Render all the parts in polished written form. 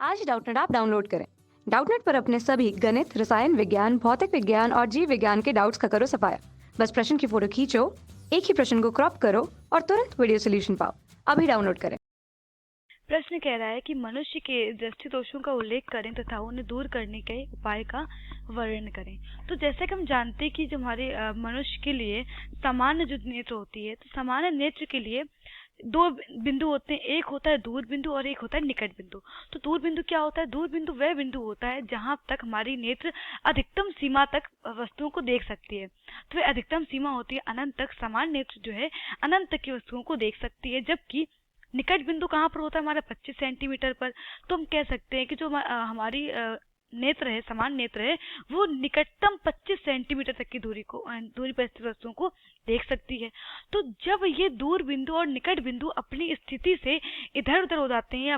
आज Doubtnut app download करें। Doubtnut पर अपने सभी गणित, रसायन विज्ञान, भौतिक विज्ञान और जीव विज्ञान के डाउट्स का करो सफाया। बस प्रश्न की फोटो खींचो, एक ही प्रश्न को क्रॉप करो और तुरंत वीडियो सोल्यूशन पाओ। अभी डाउनलोड करें। प्रश्न कह रहा है कि मनुष्य के दृष्टि दोषों का उल्लेख करें तथा उन्हें दूर करने के उपाय का वर्णन करें। तो जैसे कि हम जानते हैं कि जो हमारे मनुष्य के लिए सामान्य जो नेत्र होती है, तो सामान्य नेत्र के लिए दो बिंदु होते हैं, एक होता है दूर बिंदु और एक होता है निकट बिंदु। तो दूर बिंदु क्या होता है? दूर बिंदु वह बिंदु होता है जहां तक हमारी नेत्र अधिकतम सीमा तक वस्तुओं को देख सकती है। तो वह अधिकतम सीमा होती है अनंत तक। सामान्य नेत्र जो है अनंत तक की वस्तुओं को देख सकती है, जबकि निकट बिंदु कहाँ पर होता है? हमारा 25 सेंटीमीटर पर। तो हम कह सकते हैं कि जो हमारी नेत्र है, समान नेत्र है, वो निकटतम 25 सेंटीमीटर तक की दूरी पर स्थित वस्तुओं को देख सकती है। तो जब ये दूर बिंदु और निकट बिंदु अपनी स्थिति से इधर उधर हो जाते हैं,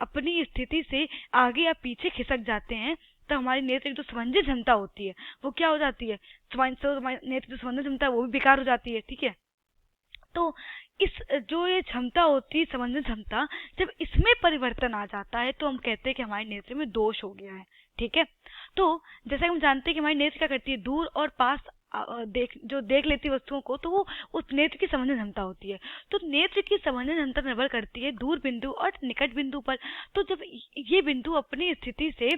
अपनी स्थिति से आगे या पीछे खिसक जाते हैं, तो हमारी नेत्र की जो समंजस क्षमता होती है वो क्या हो जाती है? नेत्र की जो समंजस क्षमता है वो भी बेकार हो जाती है। ठीक है, तो इस जो ये क्षमता होती है, समंजन क्षमता, जब इसमें परिवर्तन आ जाता है तो हम कहते हैं कि हमारे नेत्र में दोष हो गया है। ठीक है, तो जैसा कि हम जानते हैं कि हमारी नेत्र क्या करती है? दूर और पास देख लेती है वस्तुओं को, तो वो उस नेत्र की समंजन क्षमता होती है। तो नेत्र की समंजन क्षमता निर्भर करती है दूर बिंदु और निकट बिंदु पर। तो जब ये बिंदु अपनी स्थिति से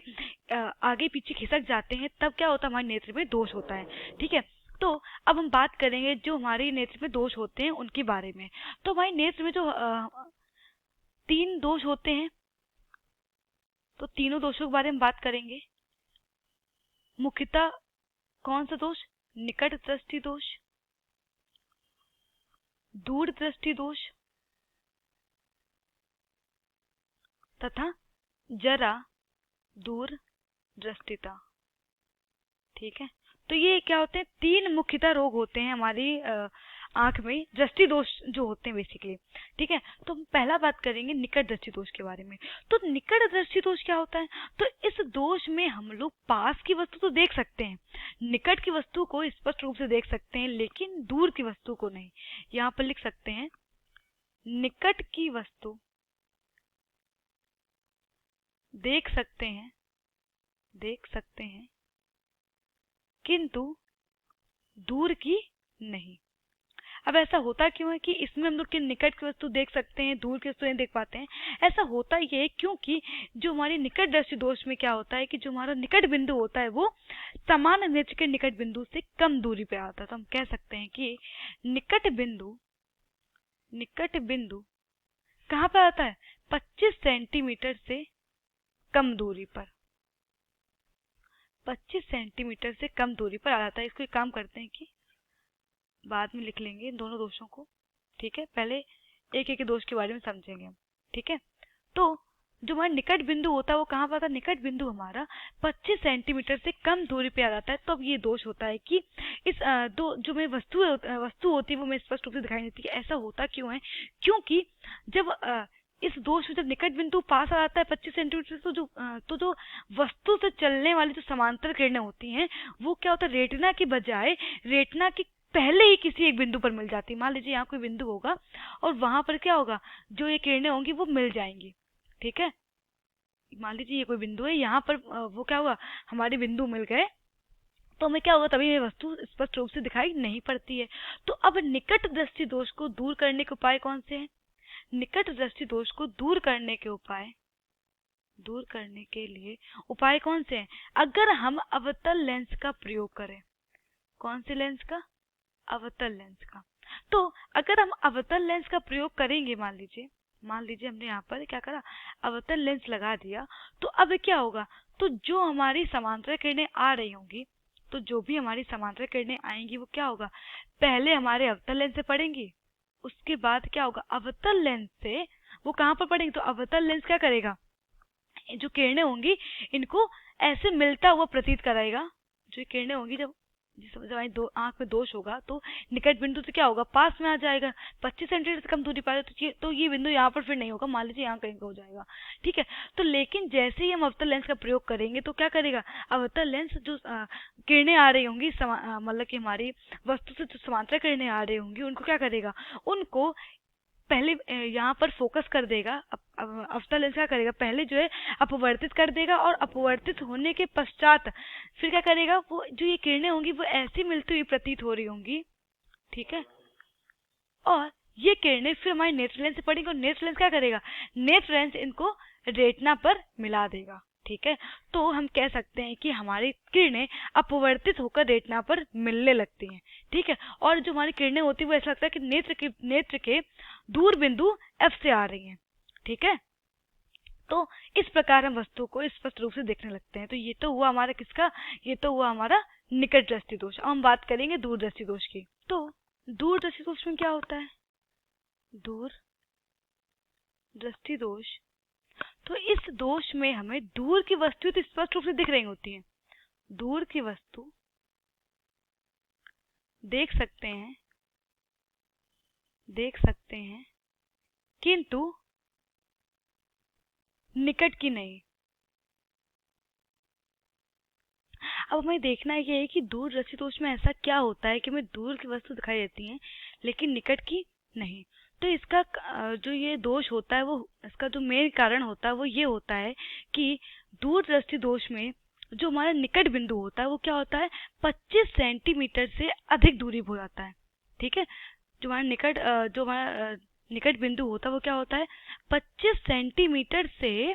आगे पीछे खिसक जाते हैं, तब क्या होता है? हमारे नेत्र में दोष होता है। ठीक है, तो अब हम बात करेंगे जो हमारे नेत्र में दोष होते हैं उनके बारे में। तो हमारे नेत्र में जो 3 दोष होते हैं, तो तीनों दोषों के बारे में बात करेंगे। मुख्यतः कौन सा दोष? निकट दृष्टि दोष, दूर दृष्टि दोष तथा जरा दूर दृष्टिता। ठीक है, तो ये क्या होते हैं? 3 मुख्यतः रोग होते हैं हमारी आंख में, दृष्टि दोष जो होते हैं बेसिकली। ठीक है, तो हम पहला बात करेंगे निकट दृष्टि दोष के बारे में। तो निकट दृष्टि दोष क्या होता है? तो इस दोष में हम लोग पास की वस्तु तो देख सकते हैं, निकट की वस्तु को स्पष्ट रूप से देख सकते हैं, लेकिन दूर की वस्तु को नहीं। यहाँ पर लिख सकते हैं, निकट की वस्तु देख सकते हैं किंतु दूर की नहीं। अब ऐसा होता क्यों है कि इसमें हम लोग के निकट की वस्तु देख सकते हैं, दूर की वस्तु नहीं देख पाते हैं? ऐसा होता ये है क्योंकि जो हमारी निकट दृष्टि दोष में क्या होता है कि जो हमारा निकट बिंदु होता है वो समान नेत्र के निकट बिंदु से कम दूरी पे आता है। तो हम कह सकते हैं कि निकट बिंदु कहाँ पर आता है? 25 सेंटीमीटर से कम दूरी पर। 25 सेंटीमीटर से कम दूरी पर आ जाता है। इसको एक काम करते हैं कि बाद में लिख लेंगे इन दोनों दोषों को। ठीक है, पहले एक एक दोष के बारे में समझेंगे हम। ठीक है, तो जो हमारा निकट बिंदु होता है वो कहाँ पर आता है? निकट बिंदु हमारा 25 सेंटीमीटर से कम दूरी पे आ जाता है। तो अब ये दोष होता है कि इस दो जो में वस्तु होती है वो हमें स्पष्ट रूप से दिखाई देती है। ऐसा होता क्यों है? क्योंकि जब इस दोष में जब निकट बिंदु पास आ जाता है 25 सेंटीमीटर, तो जो वस्तु से चलने वाली जो समांतर किरणें होती हैं वो क्या होता है? रेटिना की बजाय रेटिना की पहले ही किसी एक बिंदु पर मिल जाती है। मान लीजिए यहाँ कोई बिंदु होगा और वहां पर क्या होगा? जो ये किरणें होंगी वो मिल जाएंगी। ठीक है, मान लीजिए ये कोई बिंदु है, यहाँ पर वो क्या हुआ? हमारे बिंदु मिल गए, तो हमें क्या होगा? तभी ये वस्तु स्पष्ट रूप से दिखाई नहीं पड़ती है। तो अब निकट दृष्टि दोष को दूर करने के उपाय कौन से हैं? निकट दृष्टि दोष को दूर करने के लिए उपाय कौन से हैं? अगर हम अवतल लेंस का प्रयोग करें। कौन से लेंस का? अवतल लेंस का। तो अगर हम अवतल लेंस का प्रयोग करेंगे, मान लीजिए हमने यहाँ पर क्या करा? अवतल लेंस लगा दिया, तो अब क्या होगा? तो जो हमारी समांतर किरणें आ रही होंगी, तो जो भी हमारी समांतर किरणें आएंगी वो क्या होगा? पहले हमारे अवतल लेंस से पड़ेंगी, उसके बाद क्या होगा? अवतल लेंस से वो कहाँ पर पड़ेंगी? तो अवतल लेंस क्या करेगा? जो किरणें होंगी इनको ऐसे मिलता हुआ प्रतीत कराएगा। जो किरणें होंगी जब हमारी आंख में दोष होगा तो निकट बिंदु से क्या होगा? पास में आ जाएगा। 25 सेंटीमीटर से कम दूरी पर तो ये बिंदु यहाँ पर फिर नहीं होगा, मान लीजिए यहाँ कहीं का हो जाएगा। ठीक है, तो लेकिन जैसे ही हम अवतल लेंस का प्रयोग करेंगे तो क्या करेगा? अवतल लेंस जो किरणें आ रही होंगी, मतलब कि हमारी वस्तु से जो समांतर किरणें आ रही होंगी, उनको क्या करेगा? उनको पहले यहाँ पर फोकस कर देगा। अवतल लेंस क्या करेगा, पहले जो है अपवर्तित कर देगा और अपवर्तित होने के पश्चात फिर क्या करेगा, वो जो ये किरणें होंगी वो ऐसी मिलती हुई प्रतीत हो रही होंगी, ठीक है। और ये किरणें फिर हमारे नेत्र लेंस से पड़ेंगी और नेत्र लेंस क्या करेगा, नेत्र लेंस इनको रेटिना पर मिला देगा, ठीक है। तो हम कह सकते हैं कि हमारी किरणें अपवर्तित होकर रेटिना पर मिलने लगती हैं, ठीक है। और जो हमारी किरणें होती है वो ऐसा लगता है कि नेत्र के दूर बिंदु एफ से आ रही हैं, ठीक है। तो इस प्रकार हम वस्तु को स्पष्ट रूप से देखने लगते हैं। तो ये तो हुआ हमारा किसका, ये तो हुआ हमारा निकट दृष्टि दोष। अब हम बात करेंगे दूर दृष्टि दोष की। तो दूर दृष्टि दोष में क्या होता है, दूर दृष्टि दोष, तो इस दोष में हमें दूर की वस्तु तो स्पष्ट रूप से दिख रही होती है, दूर की वस्तु देख सकते हैं किंतु निकट की नहीं। अब हमें देखना ये है कि दूर दृष्टि दोष में ऐसा क्या होता है कि हमें दूर की वस्तु दिखाई देती है लेकिन निकट की नहीं। तो इसका जो ये दोष होता है, वो इसका जो मेन कारण होता है वो ये होता है कि दूर दृष्टि दोष में जो हमारा निकट बिंदु होता है वो क्या होता है, 25 सेंटीमीटर से अधिक दूरी हो जाता है, ठीक है। जो हमारा निकट बिंदु होता है वो क्या होता है, 25 सेंटीमीटर से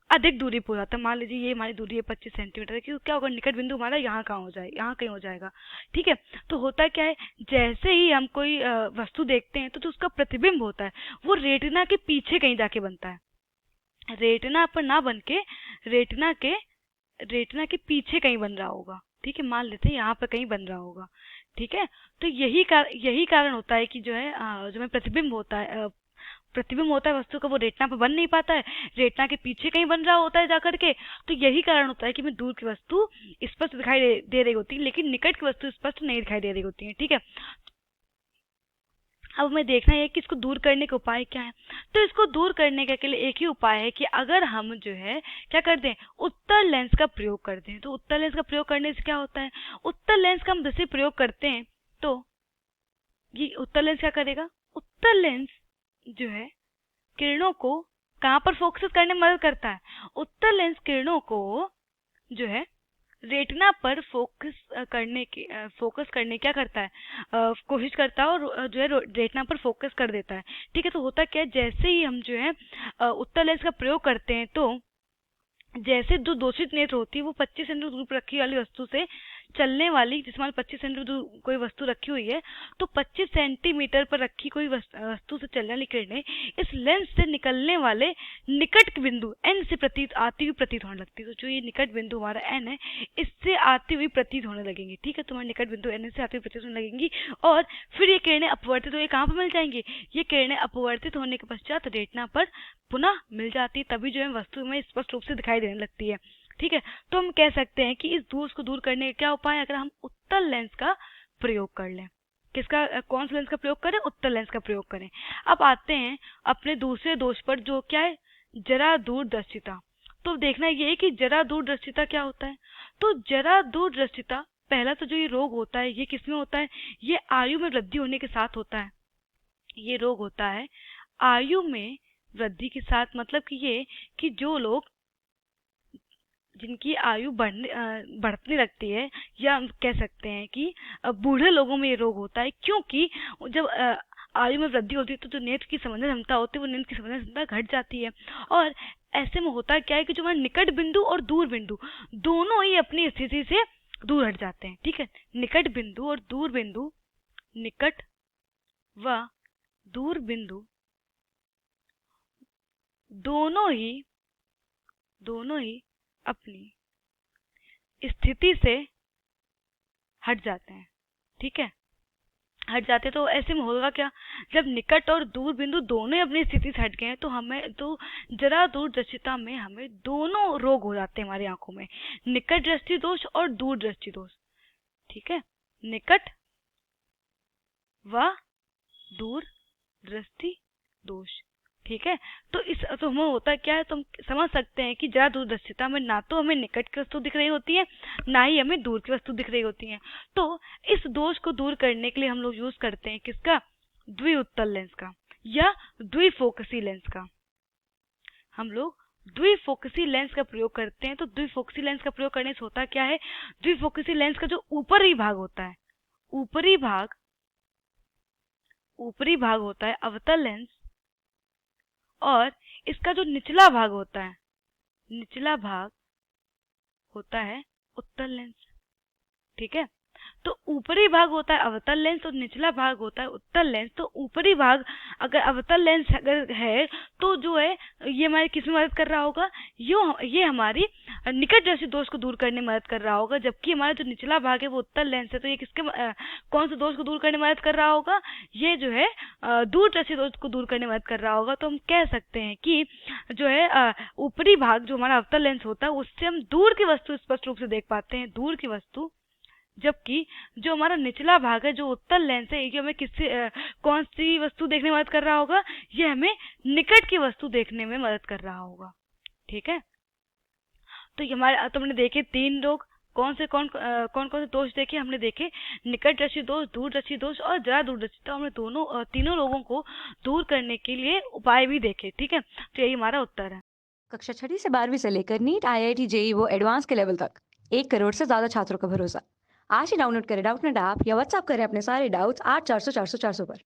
अधिक दूरी पर जाता है। मान लीजिए ये हमारी दूरी है 25 सेंटीमीटर है, क्योंकि क्या होगा, निकट बिंदु हमारा यहाँ कहाँ हो जाए, यहाँ कहीं हो जाएगा, ठीक है। तो होता क्या है, जैसे ही हम कोई वस्तु देखते हैं तो जो उसका प्रतिबिंब होता है वो रेटिना के पीछे कहीं जाके बनता है, रेटिना पर ना बन के रेटिना के पीछे कहीं बन रहा होगा, ठीक है। मान लेते हैं यहाँ पर कहीं बन रहा होगा, ठीक है। तो यही कारण होता है कि जो है जो में प्रतिबिंब होता है वस्तु का, वो रेटिना पर बन नहीं पाता है, रेटिना के पीछे कहीं बन रहा होता है जाकर के। तो यही कारण होता है कि हमें दूर की वस्तु स्पष्ट दिखाई दे रही होती है लेकिन निकट की वस्तु स्पष्ट नहीं दिखाई दे रही होती है, ठीक है। अब हमें देखना है कि इसको दूर करने के उपाय क्या है। तो इसको दूर करने के लिए एक ही उपाय है कि अगर हम जो है क्या कर दें, उत्तल लेंस का प्रयोग कर दें। तो उत्तल लेंस का प्रयोग करने से क्या होता है, उत्तल लेंस का हम जैसे प्रयोग करते हैं तो ये उत्तल लेंस क्या करेगा, उत्तल लेंस जो है किरणों को कहाँ पर फोकस करने में मदद करता है, उत्तल लेंस किरणों को जो है रेटिना पर फोकस करने क्या करता है, कोशिश करता है और जो है रेटिना पर फोकस कर देता है, ठीक है। तो होता क्या है, जैसे ही हम जो है उत्तल लेंस का प्रयोग करते हैं तो जैसे जो दोषित नेत्र होती है वो 25 सेंटीमीटर दूर पर रखी वाली वस्तु से चलने वाली, जिसमें 25 सेंटीमीटर कोई वस्तु रखी हुई है, तो 25 सेंटीमीटर पर रखी कोई वस्तु से चलने वाली किरणें इस लेंस से निकलने वाले निकट बिंदु एन से आती हुई प्रतीत होने लगती है। तो जो ये निकट बिंदु हमारा एन है इससे आती हुई प्रतीत होने लगेंगी, ठीक है। तुम्हारे निकट बिंदु एन से आती हुई प्रतीत होने लगेंगी और फिर ये किरणें अपवर्तित हो कहाँ पर मिल जाएंगी, ये किरणें अपवर्तित होने के पश्चात रेटिना पर पुनः मिल जाती, तभी जो है वस्तु में स्पष्ट रूप से दिखाई देने लगती है, ठीक है। तो हम कह सकते हैं कि इस दोष को दूर करने का क्या उपाय है, अगर हम उत्तल लेंस का प्रयोग कर लें। किसका, कौन सा लेंस का प्रयोग करें, उत्तल लेंस का प्रयोग करें। अब आते हैं अपने दूसरे दोष पर, जो क्या है, जरा दूरदर्शिता। तो देखना ये है कि जरा दूरदर्शिता क्या होता है। तो जरा दूरदर्शिता, पहला तो जो ये रोग होता है ये किसमें होता है, ये आयु में वृद्धि होने के साथ होता है। ये रोग होता है आयु में वृद्धि के साथ, मतलब कि ये कि जो लोग जिनकी आयु बढ़ने लगती है, या हम कह सकते हैं कि बूढ़े लोगों में ये रोग होता है, क्योंकि जब आयु में वृद्धि होती है तो जो नेत्र की समझने क्षमता होती है वो नेत्र की समझने क्षमता घट जाती है। और ऐसे में होता क्या है कि जो हमारे निकट बिंदु और दूर बिंदु दोनों ही अपनी स्थिति से दूर हट जाते हैं, ठीक है। निकट बिंदु और दूर बिंदु, निकट व दूर बिंदु दोनों ही अपनी स्थिति से हट जाते हैं, ठीक है। हट जाते तो ऐसे में होगा क्या, जब निकट और दूर बिंदु दोनों ही अपनी स्थिति से हट गए हैं तो हमें तो जरा दूरदर्शिता में हमें दोनों रोग हो जाते हैं हमारी आंखों में, निकट दृष्टि दोष और दूर दृष्टि दोष, ठीक है। निकट व दूर दृष्टि दोष, ठीक है। तो हमें होता क्या है, तो हम समझ सकते हैं कि जरा दूरदर्शिता में ना तो हमें निकट की वस्तु दिख रही होती है, ना ही हमें दूर की वस्तु दिख रही होती है। तो इस दोष को दूर करने के लिए हम लोग यूज करते हैं किसका, द्विउत्तल लेंस का। या द्विफोकसी लेंस का। हम लोग द्विफोकसी लेंस का प्रयोग करते हैं। तो द्विफोकसी लेंस का प्रयोग करने से होता क्या है, द्विफोकसी लेंस का जो ऊपरी भाग होता है, ऊपरी भाग होता है अवतल लेंस, और इसका जो निचला भाग होता है, निचला भाग होता है उत्तल लेंस। ठीक है, तो ऊपरी भाग होता है अवतल लेंस और निचला भाग होता है उत्तल लेंस। तो ऊपरी भाग अगर अवतल लेंस अगर है तो जो है ये हमारी किस में मदद कर रहा होगा, ये हमारी निकटदर्शी दोष को दूर करने में मदद कर रहा होगा। जबकि हमारा जो निचला भाग है वो उत्तल लेंस है, तो ये किसके कौन से दोष को दूर करने में मदद कर रहा होगा, ये जो है दूरदर्शी दोष को दूर करने में मदद कर रहा होगा। तो हम कह सकते हैं कि जो है ऊपरी भाग जो हमारा अवतल लेंस होता है उससे हम दूर की वस्तु स्पष्ट रूप से देख पाते हैं, दूर की वस्तु। जबकि जो हमारा निचला भाग है जो उत्तल लेंस है, ये हमें कौन सी वस्तु देखने में मदद कर रहा होगा, ये हमें निकट की वस्तु देखने में मदद कर रहा होगा। ठीक है, तो ये हमारे तुमने देखे 3 रोग, कौन कौन से दोष देखे, हमने देखे निकटदर्शी दोष, दूरदर्शी दोष और जरा दूरदर्शी। तो हमने तीनों रोगों को दूर करने के लिए उपाय भी देखे। ठीक है, तो यही हमारा उत्तर है। कक्षा 6 से 12वीं से लेकर नीट, IIT, जेईई वो एडवांस के लेवल तक 1 करोड़ से ज्यादा छात्रों का भरोसा। आज ही डाउनलोड करें डाउटनेट ऐप या व्हाट्सएप करें अपने सारे डाउट्स 8400 400 400 पर।